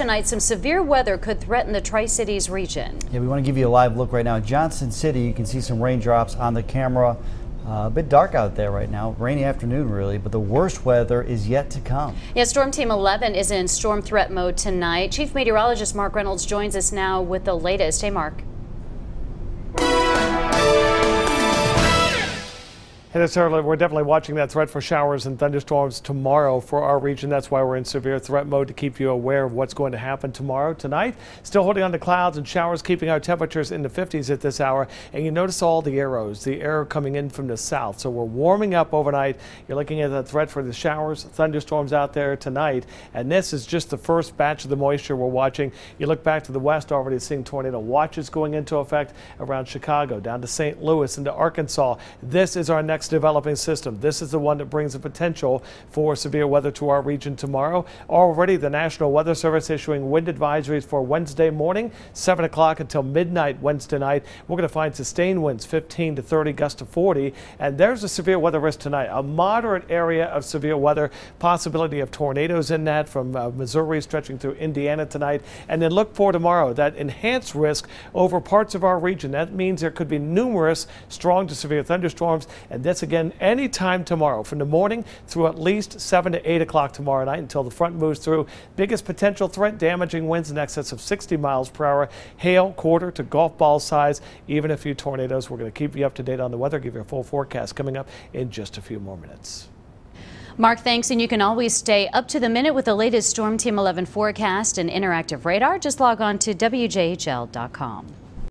tonight, some severe weather could threaten the Tri-Cities region. Yeah, we want to give you a live look right now. In Johnson City, you can see some raindrops on the camera. A bit dark out there right now. Rainy afternoon, really, but the worst weather is yet to come. Yeah, Storm Team 11 is in storm threat mode tonight. Chief Meteorologist Mark Reynolds joins us now with the latest. Hey, Mark. Hey, Sarah, we're definitely watching that threat for showers and thunderstorms tomorrow for our region. That's why we're in severe threat mode, to keep you aware of what's going to happen tomorrow. Tonight, still holding on to clouds and showers, keeping our temperatures in the 50s at this hour. And you notice all the arrows, the air coming in from the south. So we're warming up overnight. You're looking at the threat for the showers, thunderstorms out there tonight. And this is just the first batch of the moisture we're watching. You look back to the west, already seeing tornado watches going into effect around Chicago, down to St. Louis, into Arkansas. This is our next developing system. This is the one that brings the potential for severe weather to our region tomorrow. Already the National Weather Service issuing wind advisories for Wednesday morning, 7 o'clock until midnight Wednesday night. We're going to find sustained winds 15 to 30, gusts to 40. And there's a severe weather risk tonight. A moderate area of severe weather, possibility of tornadoes in that from Missouri stretching through Indiana tonight. And then look for tomorrow that enhanced risk over parts of our region. That means there could be numerous strong to severe thunderstorms. And this again anytime tomorrow from the morning through at least 7 to 8 o'clock tomorrow night until the front moves through. Biggest potential threat, damaging winds in excess of 60 miles per hour, hail quarter to golf ball size, even a few tornadoes. We're going to keep you up to date on the weather, give you a full forecast coming up in just a few more minutes. Mark, thanks, and you can always stay up to the minute with the latest Storm Team 11 forecast and interactive radar. Just log on to WJHL.com.